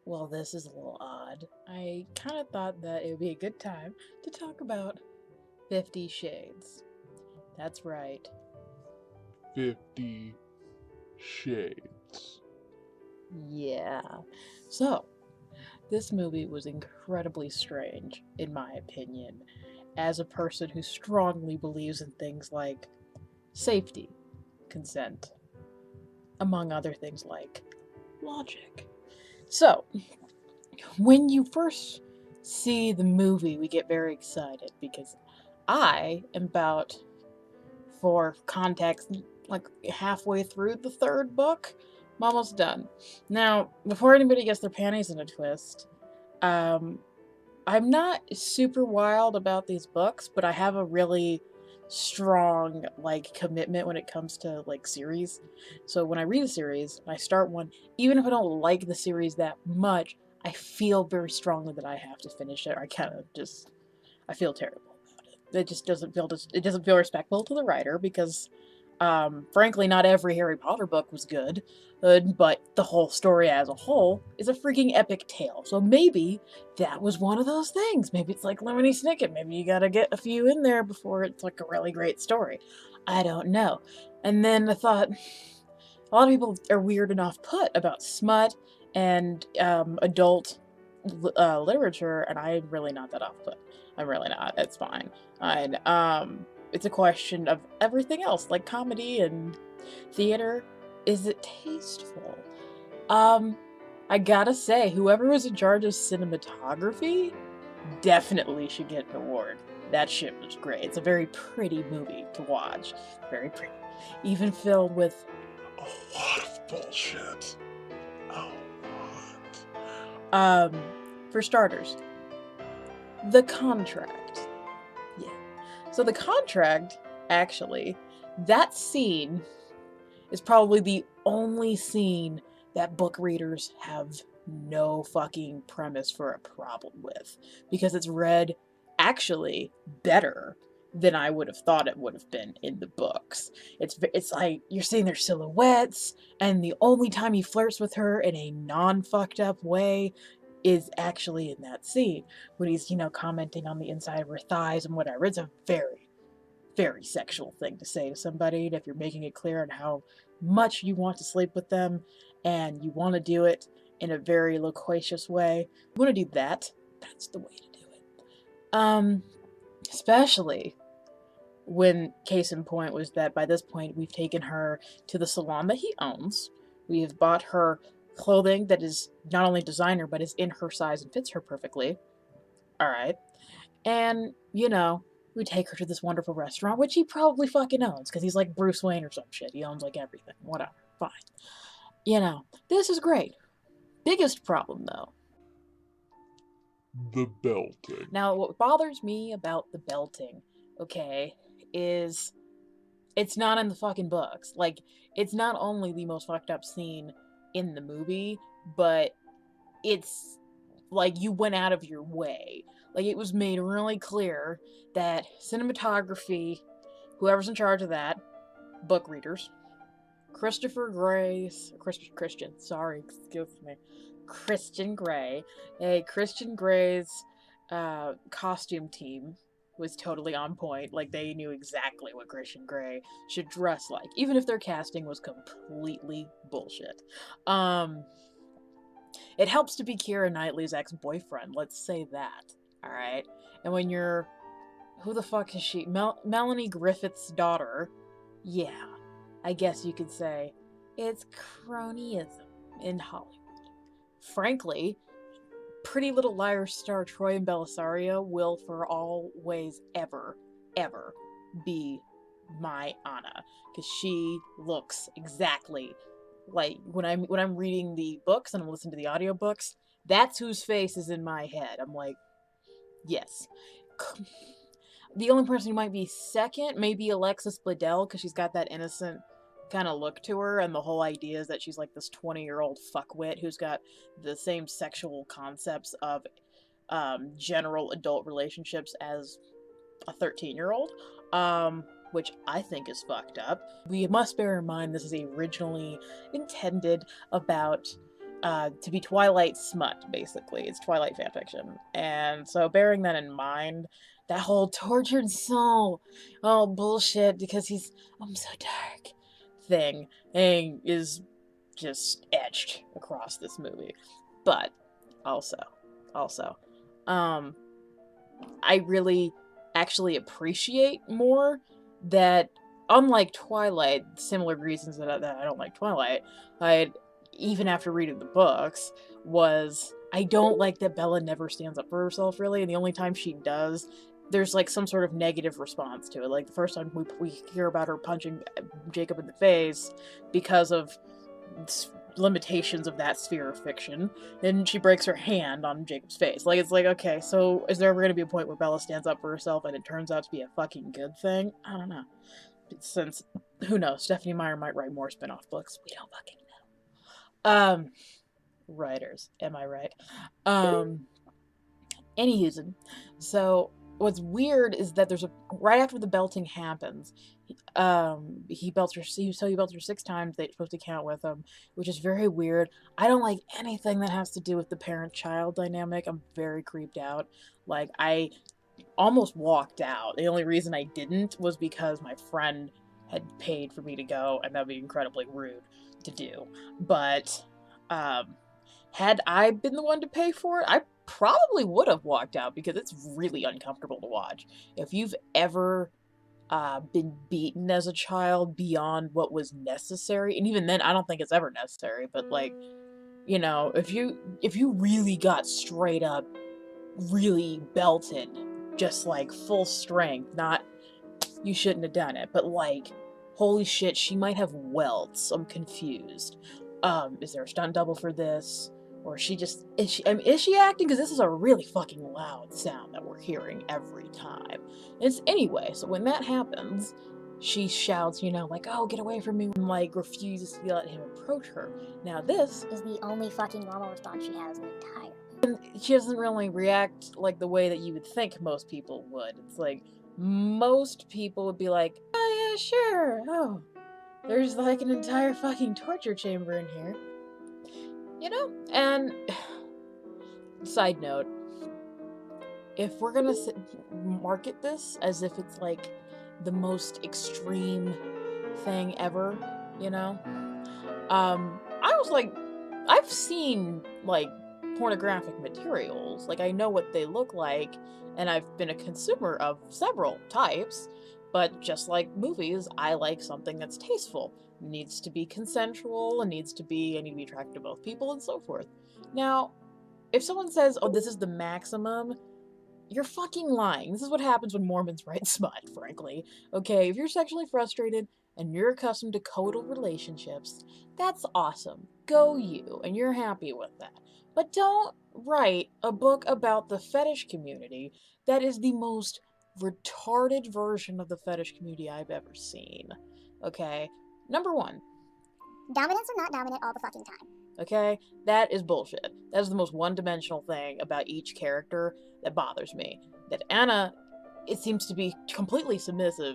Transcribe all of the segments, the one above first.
Well, this is a little odd. I kind of thought that it would be a good time to talk about 50 Shades. That's right. 50 Shades. Yeah. So, this movie was incredibly strange, in my opinion, as a person who strongly believes in things like safety, consent, among other things like logic. So, when you first see the movie, we get very excited because I am about, for context, like halfway through the third book. I'm almost done. Now, before anybody gets their panties in a twist, um, I'm not super wild about these books, but I have a really strong like commitment when it comes to like series. So when I read a series, I start one, even if I don't like the series that much, I feel very strongly that I have to finish it. Or I feel terrible about it. It doesn't feel respectful to the writer because frankly, not every Harry Potter book was good, but the whole story as a whole is a freaking epic tale. So maybe that was one of those things. Maybe it's like Lemony Snicket. Maybe you gotta get a few in there before it's like a really great story. I don't know. And then I thought, a lot of people are weird and off put about smut and adult literature, and I'm really not that off put. I'm really not. It's fine. And it's a question of everything else, like comedy and theater. Is it tasteful? Um, I gotta say, whoever was in charge of cinematography definitely should get an award. That shit was great. It's a very pretty movie to watch. Very pretty. Even filled with A lot of bullshit. A lot. For starters, the contract. Yeah. So the contract, actually, that scene is probably the only scene that book readers have no fucking premise for a problem with, because it's read actually better than I would have thought it would have been in the books. It's like you're seeing their silhouettes, and the only time he flirts with her in a non fucked up way is actually in that scene when he's, commenting on the inside of her thighs and whatever. It's a very, very sexual thing to say to somebody. And if you're making it clear on how much you want to sleep with them and you want to do it in a very loquacious way, you want to do that, that's the way to do it. Um, Especially when, case in point, was that by this point we've taken her to the salon that he owns. We have bought her clothing that is not only designer but is in her size and fits her perfectly. All right. And, we take her to this wonderful restaurant, which he probably fucking owns because he's like Bruce Wayne or some shit. He owns like everything. Whatever. Fine. This is great. Biggest problem though. The belting. Now, what bothers me about the belting, okay, is it's not in the fucking books. Like, it's not only the most fucked up scene in the movie, but it's like you went out of your way. Like, it was made really clear that cinematography, whoever's in charge of that, book readers, Christopher Gray's Christian, sorry, excuse me, Christian Grey, Christian Gray's costume team was totally on point. Like, they knew exactly what Christian Grey should dress like, even if their casting was completely bullshit. It helps to be Keira Knightley's ex-boyfriend, let's say that. Alright? And when you're... Who the fuck is she? Melanie Griffith's daughter. Yeah, I guess you could say it's cronyism in Hollywood. Frankly, Pretty Little Liars star Troy Bellisario will for always, ever, ever be my Anna, because she looks exactly like when I'm reading the books and I'm listening to the audiobooks, that's whose face is in my head. I'm like, yes. The only person who might be second, maybe Alexis Bledel, because she's got that innocent kind of look to her, and the whole idea is that she's like this 20-year-old fuckwit who's got the same sexual concepts of general adult relationships as a 13-year-old, which I think is fucked up. We must bear in mind this is originally intended about to be Twilight smut, basically. It's Twilight fanfiction. And so bearing that in mind, that whole tortured soul, oh bullshit, because he's, I'm so dark thing is just etched across this movie. But also, I really actually appreciate more that, unlike Twilight, similar reasons that I don't like Twilight, even after reading the books, was I don't like that Bella never stands up for herself, really, and the only time she does, there's like some sort of negative response to it. Like the first time we hear about her punching Jacob in the face because of limitations of that sphere of fiction, and she breaks her hand on Jacob's face. Like, it's like, okay, so is there ever going to be a point where Bella stands up for herself and it turns out to be a fucking good thing? I don't know. Since, who knows, Stephenie Meyer might write more spin-off books. We don't fucking know. Writers, am I right? Anywho, so what's weird is that there's right after the belting happens, he belts her 6 times. They're supposed to count with him, which is very weird. I don't like anything that has to do with the parent-child dynamic. I'm very creeped out. Like, I almost walked out. The only reason I didn't was because my friend had paid for me to go, and that'd be incredibly rude to do. But had I been the one to pay for it, I probably would have walked out, because it's really uncomfortable to watch. If you've ever been beaten as a child beyond what was necessary, and even then I don't think it's ever necessary, but like, you know, if you really got straight up really belted, just like full strength, not, you shouldn't have done it, but like, holy shit, she might have welts. I'm confused. Is there a stunt double for this? Or is she acting? Because this is a really fucking loud sound that we're hearing every time. Anyway, so when that happens, she shouts, you know, like, oh, get away from me, and like refuses to let him approach her. Now this is the only fucking normal response she has in the entire. And she doesn't really react like the way that you would think most people would. It's like, most people would be like, oh yeah, sure, oh, there's like an entire fucking torture chamber in here. You know? And, side note, if we're gonna market this as if it's like the most extreme thing ever, you know? I was like, I've seen, like, pornographic materials. Like, I know what they look like, and I've been a consumer of several types, but just like movies, I like something that's tasteful. It needs to be consensual, I need to be attracted to both people, and so forth. Now, if someone says, oh, this is the maximum, you're fucking lying. This is what happens when Mormons write smut, frankly. Okay, if you're sexually frustrated and you're accustomed to coital relationships, that's awesome. Go you, and you're happy with that. But don't write a book about the fetish community that is the most retarded version of the fetish community I've ever seen. Okay? Number one. Dominants are not dominant all the fucking time. Okay? That is bullshit. That is the most one-dimensional thing about each character that bothers me. That Anna, it seems to be completely submissive,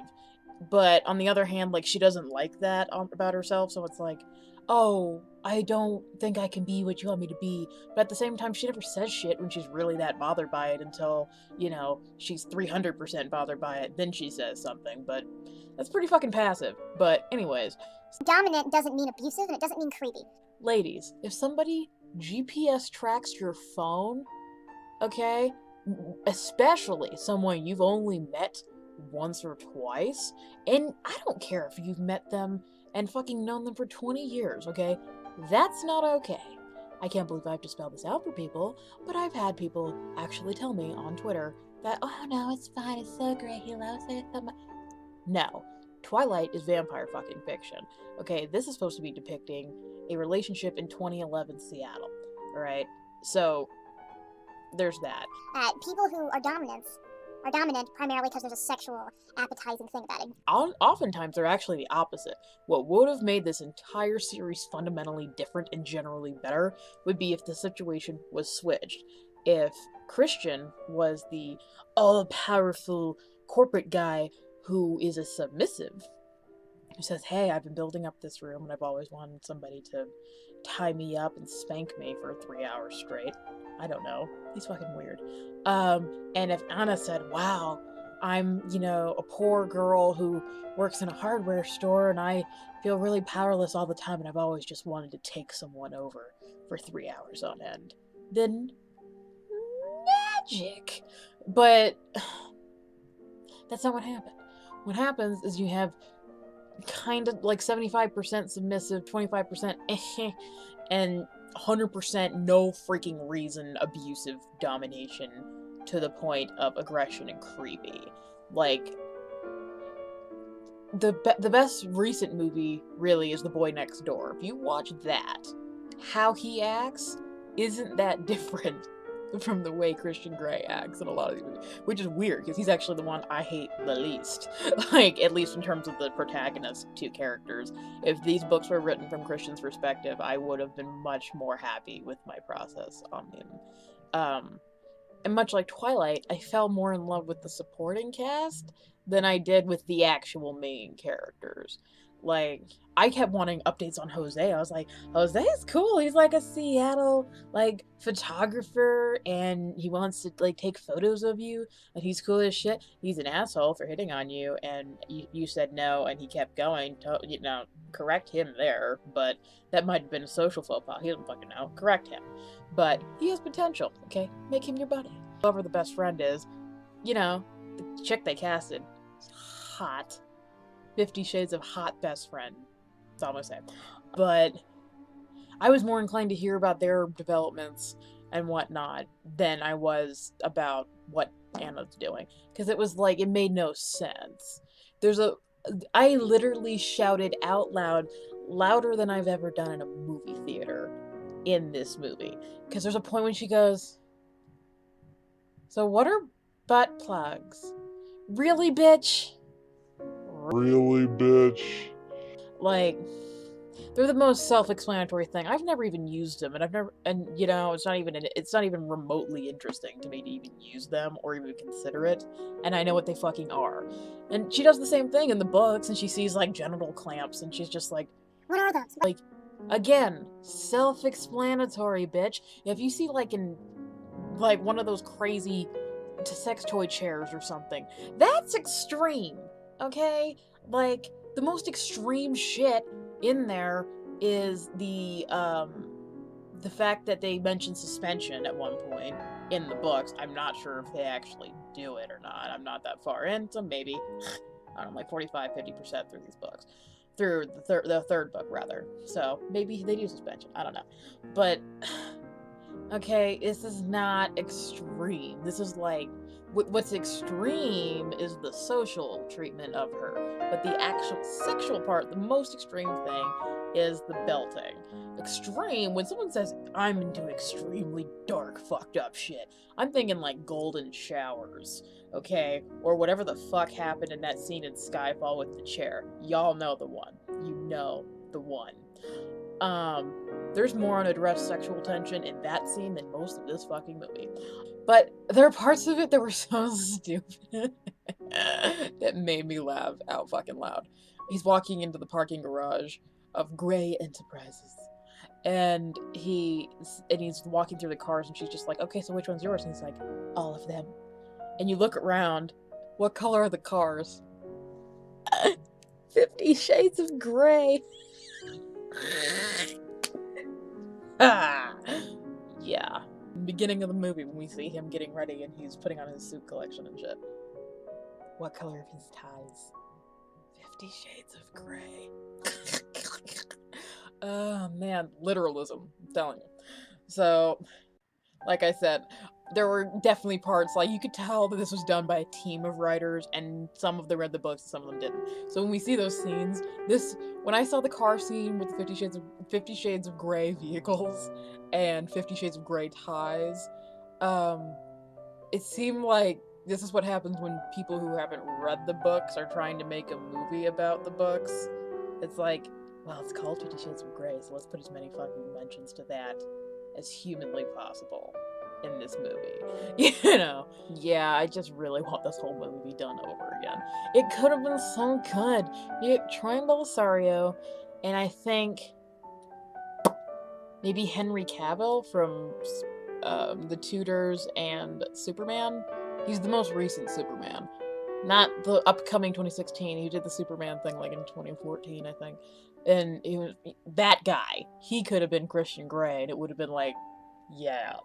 but on the other hand, like, she doesn't like that about herself, so it's like, oh, I don't think I can be what you want me to be. But at the same time, she never says shit when she's really that bothered by it until, you know, she's 300% bothered by it. Then she says something, but that's pretty fucking passive. But anyways. Dominant doesn't mean abusive, and it doesn't mean creepy. Ladies, if somebody GPS tracks your phone, okay, especially someone you've only met once or twice, and I don't care if you've met them and fucking known them for 20 years, okay? That's not okay. I can't believe I have to spell this out for people, but I've had people actually tell me on Twitter that, oh no, it's fine, it's so great, he loves it so much. No. Twilight is vampire fucking fiction. Okay, this is supposed to be depicting a relationship in 2011 Seattle. Alright? So, there's that. People who are dominant primarily because there's a sexual appetizing thing about it. Oftentimes, they're actually the opposite. What would have made this entire series fundamentally different and generally better would be if the situation was switched. If Christian was the all-powerful corporate guy who is a submissive, He says, hey, I've been building up this room and I've always wanted somebody to tie me up and spank me for 3 hours straight. I don't know. He's fucking weird. And if Anna said, wow, I'm, a poor girl who works in a hardware store and I feel really powerless all the time and I've always just wanted to take someone over for 3 hours on end, then magic. But that's not what happened. What happens is you have kind of like 75% submissive, 25% and 100% no freaking reason abusive domination to the point of aggression and creepy. Like, the best recent movie really is The Boy Next Door. If you watch that, how he acts isn't that different from the way Christian Grey acts in a lot of these movies, which is weird because he's actually the one I hate the least. Like, at least in terms of the protagonist two characters. If these books were written from Christian's perspective, I would have been much more happy with my process on him. And much like Twilight, I fell more in love with the supporting cast than I did with the actual main characters. Like, I kept wanting updates on Jose. I was like, Jose's cool. He's like a Seattle, like, photographer, and he wants to, like, take photos of you, and he's cool as shit. He's an asshole for hitting on you, and you said no, and he kept going. Correct him there, but that might have been a social faux pas. He doesn't fucking know. Correct him. But he has potential, okay? Make him your buddy. Whoever the best friend is, the chick they casted is hot. 50 Shades of Hot best friend. That's all I'm gonna say. But I was more inclined to hear about their developments and whatnot than I was about what Anna's doing. Because it was like, it made no sense. I literally shouted out loud, louder than I've ever done in a movie theater, in this movie. Because there's a point when she goes, so what are butt plugs? Really, bitch? Really, bitch? Like, they're the most self-explanatory thing. I've never even used them, and it's not even remotely interesting to me to even use them or even consider it, and I know what they fucking are. And she does the same thing in the books, and she sees, like, genital clamps, and she's just like, What are those? like, again, self-explanatory, bitch. If you see, like, in, like, one of those crazy sex toy chairs or something, that's extreme, okay? Like, the most extreme shit in there is the fact that they mention suspension at one point in the books. I'm not sure if they actually do it or not. I'm not that far in, so maybe, I don't know, like 45-50% through these books. Through the third book, rather. So, maybe they do suspension. I don't know. But, okay, this is not extreme. This is like, what's extreme is the social treatment of her. But the actual sexual part, the most extreme thing, is the belting. Extreme, when someone says, I'm into extremely dark, fucked up shit, I'm thinking like golden showers, okay? Or whatever the fuck happened in that scene in Skyfall with the chair. Y'all know the one. You know the one. There's more unaddressed sexual tension in that scene than most of this fucking movie. But there are parts of it that were so stupid that made me laugh out fucking loud. He's walking into the parking garage of Grey Enterprises. And he's walking through the cars and she's just like, okay, so which one's yours? And he's like, all of them. And you look around, what color are the cars? 50 Shades of Grey. Yeah. Beginning of the movie when we see him getting ready and he's putting on his suit collection and shit. What color are his ties? 50 Shades of Grey. Oh man, literalism, I'm telling you. So, like I said, there were definitely parts, like, you could tell that this was done by a team of writers, and some of them read the books and some of them didn't. So when we see those scenes, when I saw the car scene with the 50 Shades of Grey vehicles and 50 Shades of Grey ties, it seemed like this is what happens when people who haven't read the books are trying to make a movie about the books. It's like, well, it's called 50 Shades of Grey, so let's put as many fucking mentions to that as humanly possible. in this movie. You know? Yeah, I just really want this whole movie done over again. It could have been so good. You get Troy Belisario, and I think maybe Henry Cavill from The Tudors and Superman. He's the most recent Superman. Not the upcoming 2016. He did the Superman thing like in 2014, I think. And he was that guy. He could have been Christian Grey, and it would have been like, yes.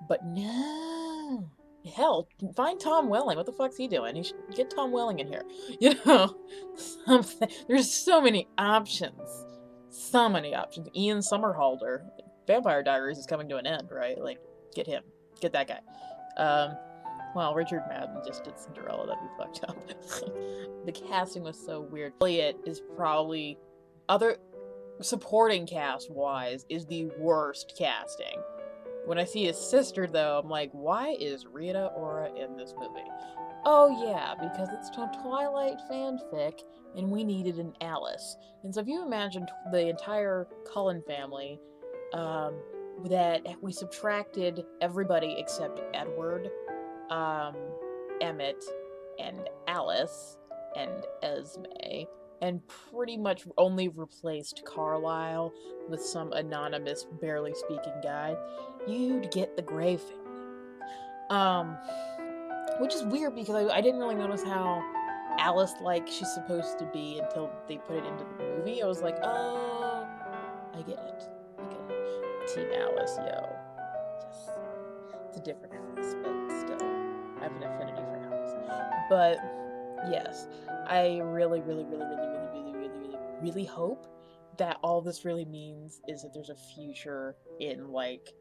But no. Hell, find Tom Welling. What the fuck's he doing? You should get Tom Welling in here. You know, something. There's so many options. So many options. Ian Somerhalder. Vampire Diaries is coming to an end, right? Like, get him. Get that guy. Well, Richard Madden just did Cinderella. That'd be fucked up. The casting was so weird. Elliot is probably, other supporting cast-wise, is the worst casting. When I see his sister, though, I'm like, why is Rita Ora in this movie? Oh, yeah, because it's a Twilight fanfic, and we needed an Alice. And so if you imagine the entire Cullen family, that we subtracted everybody except Edward, Emmett, and Alice, and Esme, and pretty much only replaced Carlisle with some anonymous, barely speaking guy, you'd get the Grey family. Which is weird because I didn't really notice how Alice-like she's supposed to be until they put it into the movie. I was like, oh, I get it. Team Alice, yo. Just, it's a different Alice, but still, I have an affinity for Alice. But, yes, I really hope that all this really means is that there's a future in, like,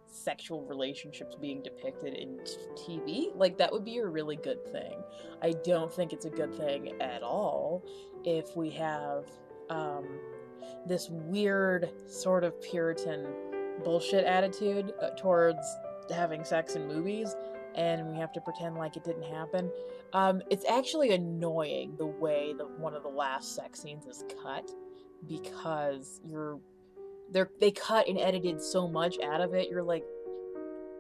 sexual relationships being depicted in TV. Like, that would be a really good thing. I don't think it's a good thing at all if we have, this weird sort of Puritan bullshit attitude towards having sex in movies, and we have to pretend like it didn't happen. It's actually annoying the way that one of the last sex scenes is cut, because they cut and edited so much out of it, you're like,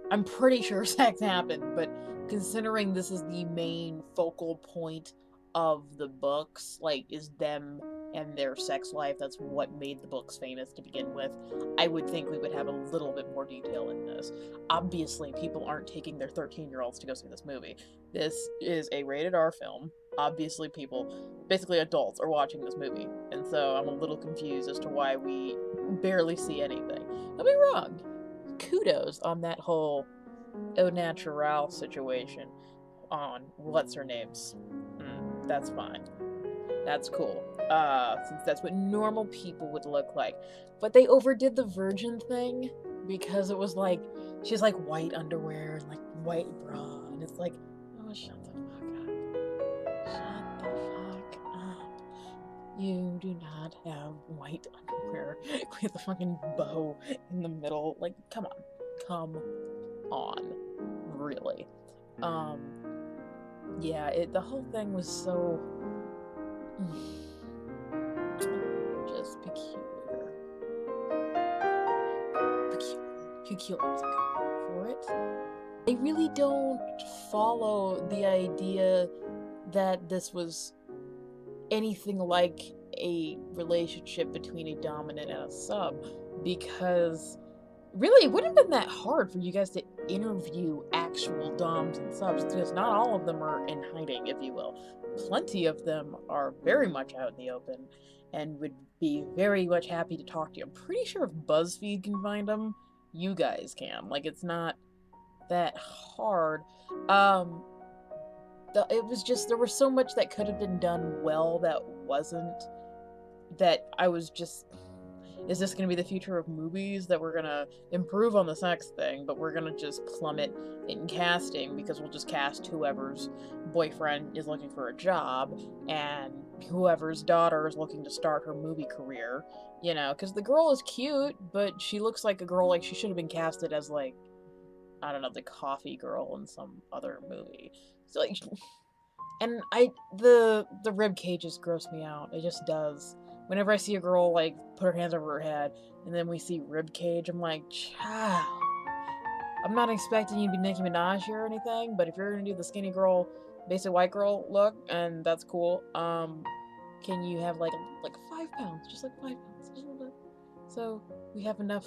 I'm pretty sure sex happened, but considering this is the main focal point of the books, like, is them and their sex life, that's what made the books famous to begin with, I would think we would have a little bit more detail in this. Obviously, people aren't taking their 13-year-olds to go see this movie. This is a rated R film. Obviously, people, basically adults, are watching this movie, and so I'm a little confused as to why we barely see anything. Don't be wrong. Kudos on that whole au naturel situation on what's-her-names. That's fine. That's cool. Since that's what normal people would look like. But they overdid the virgin thing because it was like, she's like white underwear and like white bra, and it's like, oh, shut the fuck up. Shut the fuck up. You do not have white underwear with a fucking bow in the middle. Like, come on. Come on. Really. Yeah, the whole thing was so just peculiar. Peculiar is a good word for it. They really don't follow the idea that this was anything like a relationship between a dominant and a sub, because really it wouldn't have been that hard for you guys to interview actual doms and subs, because not all of them are in hiding, if you will. Plenty of them are very much out in the open and would be very much happy to talk to you. I'm pretty sure if BuzzFeed can find them, you guys can. Like, it's not that hard. It was just, there was so much that could have been done well that wasn't, that I was just, is this going to be the future of movies, that we're going to improve on the sex thing, but we're going to just plummet in casting because we'll just cast whoever's boyfriend is looking for a job and whoever's daughter is looking to start her movie career, you know, because the girl is cute, but she looks like a girl, like she should have been casted as, like, I don't know, the coffee girl in some other movie. So, like, and the rib cages gross me out. It just does. Whenever I see a girl, like, put her hands over her head, and then we see rib cage, I'm like, child, I'm not expecting you to be Nicki Minaj here or anything, but if you're gonna do the skinny girl, basic white girl look, and that's cool, can you have like 5 pounds, just like 5 pounds, just a little bit, so we have enough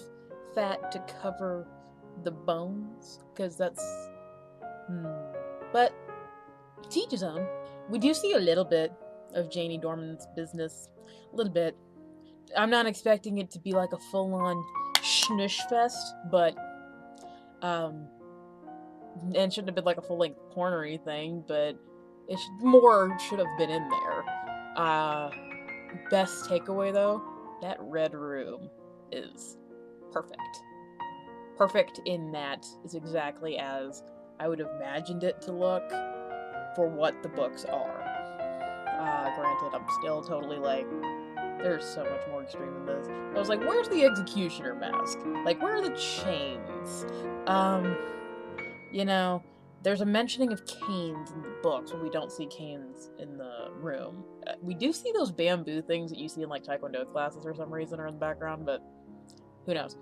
fat to cover the bones, because that's, but to each his own. We do see a little bit of Janie Dorman's business, a little bit. I'm not expecting it to be like a full-on schnush fest, but and it shouldn't have been like a full-length porn or anything, but more should have been in there. Best takeaway though, that red room is perfect. Perfect in that is exactly as I would have imagined it to look for what the books are. Granted, I'm still totally like, there's so much more extreme than this. I was like, where's the executioner mask? Like, where are the chains? You know, there's a mentioning of canes in the books, but we don't see canes in the room. We do see those bamboo things that you see in like Taekwondo classes for some reason are in the background, but who knows?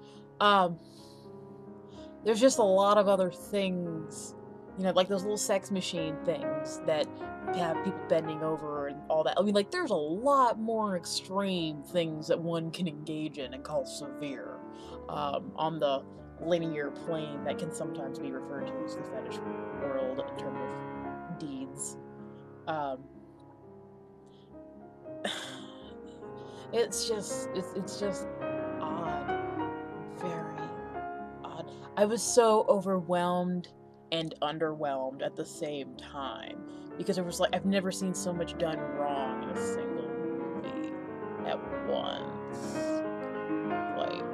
There's just a lot of other things, you know, like those little sex machine things that have people bending over and all that. I mean, like, there's a lot more extreme things that one can engage in and call severe on the linear plane that can sometimes be referred to as the fetish world in terms of deeds. It's just odd. Very odd. I was so overwhelmed and underwhelmed at the same time because it was like I've never seen so much done wrong in a single movie at once. Like,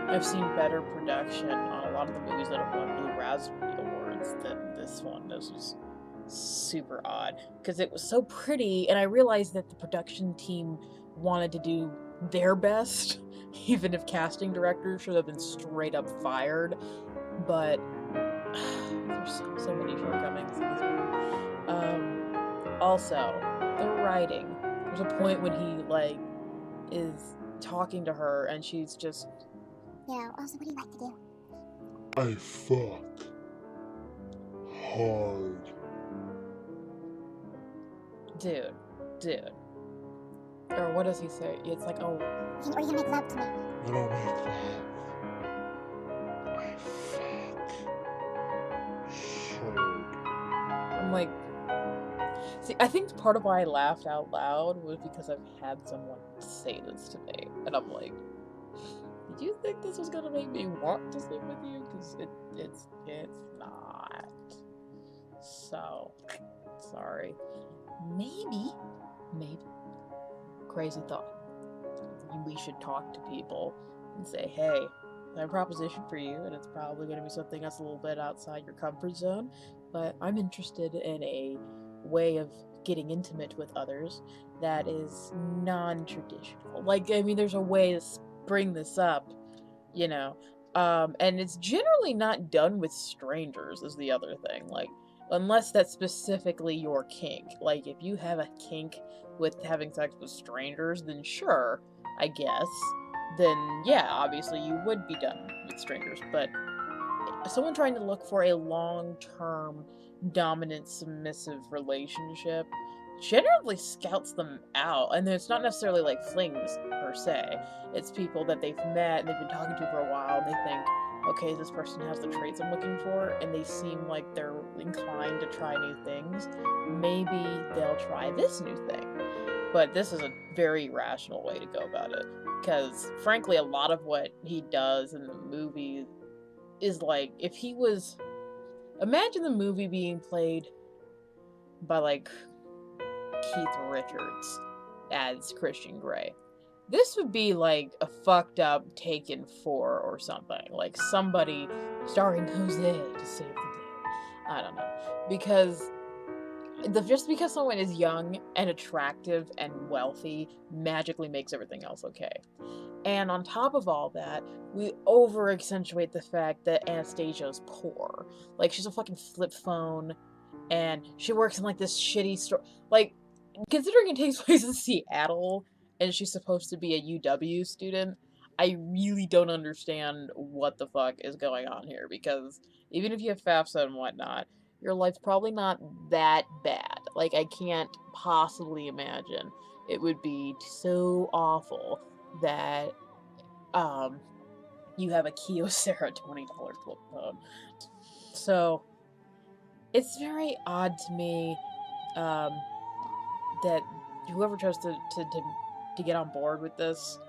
I've seen better production on a lot of the movies that have won Blue Raspberry Awards than this one. This was super odd because it was so pretty, and I realized that the production team wanted to do their best, even if casting directors should have been straight up fired. But there's so many shortcomings in this movie. Also, the writing. There's a point when he like is talking to her, and she's just, Yeah, also, what do you like to do? I fuck hard. dude. Or what does he say? It's like, oh, Or you can make love to me. I don't make love. I fuck hard. I'm like, see, I think part of why I laughed out loud was because I've had someone say this to me, and I'm like, did you think this was gonna make me want to sleep with you? Because it's not. So, sorry. Maybe, crazy thought. We should talk to people and say, hey, I have a proposition for you, and it's probably going to be something that's a little bit outside your comfort zone, but I'm interested in a way of getting intimate with others that is non-traditional. Like, I mean, there's a way to bring this up, you know, and it's generally not done with strangers is the other thing. Like, unless that's specifically your kink. Like, if you have a kink with having sex with strangers, then sure, I guess. Then, yeah, obviously you would be done with strangers. But someone trying to look for a long-term, dominant, submissive relationship generally scouts them out. And it's not necessarily like flings, per se. It's people that they've met and they've been talking to for a while, and they think, okay, this person has the traits I'm looking for, and they seem like they're inclined to try new things. Maybe they'll try this new thing. But this is a very rational way to go about it. Because, frankly, a lot of what he does in the movie is like, if he was... Imagine the movie being played by, like, Keith Richards as Christian Grey. This would be like a fucked up Taken 4 or something. Like somebody starring Jose to save the day. I don't know. Because just because someone is young and attractive and wealthy magically makes everything else okay. And on top of all that, we over accentuate the fact that Anastasia's poor. Like, she's a fucking flip phone, and she works in like this shitty store. Like, considering it takes place in Seattle, and she's supposed to be a UW student, I really don't understand what the fuck is going on here, because even if you have FAFSA and whatnot, your life's probably not that bad. Like, I can't possibly imagine it would be so awful that you have a Kyocera $20 flip phone. So it's very odd to me that whoever chose to get on board with this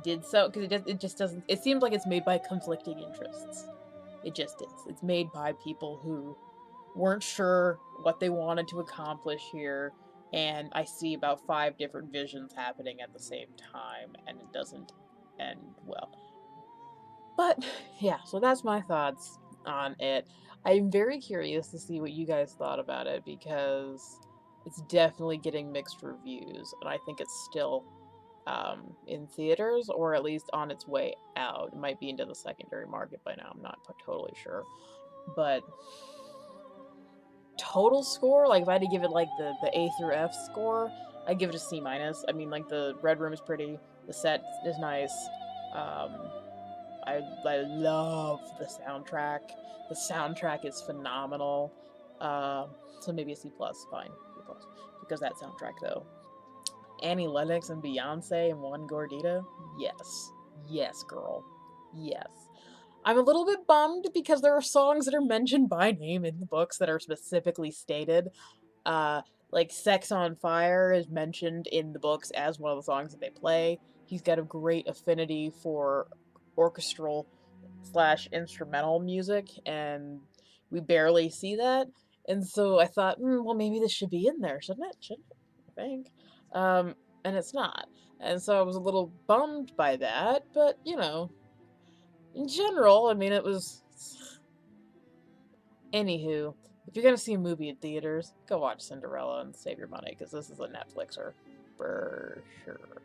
did so, because it just doesn't. It seems like it's made by conflicting interests. It just is. It's made by people who weren't sure what they wanted to accomplish here, and I see about 5 different visions happening at the same time, and it doesn't end well. But yeah, so that's my thoughts on it. I'm very curious to see what you guys thought about it, because it's definitely getting mixed reviews, and I think it's still in theaters, or at least on its way out. It might be into the secondary market by now. I'm not totally sure, but total score, like if I had to give it like the A through F score, I'd give it a C minus. I mean, like the red room is pretty, the set is nice. Um, I love the soundtrack. The soundtrack is phenomenal. So maybe a C plus, fine, C plus, because that soundtrack though. Annie Lennox and Beyonce and One Gordita, yes, yes, girl, yes. I'm a little bit bummed because there are songs that are mentioned by name in the books that are specifically stated. Uh, like Sex on Fire is mentioned in the books as one of the songs that they play. He's got a great affinity for orchestral slash instrumental music, and we barely see that. And so I thought, well, maybe this should be in there, shouldn't it? Shouldn't it? I think. And it's not. And so I was a little bummed by that, but you know, in general, I mean, it was. Anywho, if you're gonna see a movie in theaters, go watch Cinderella and save your money, because this is a Netflixer for sure.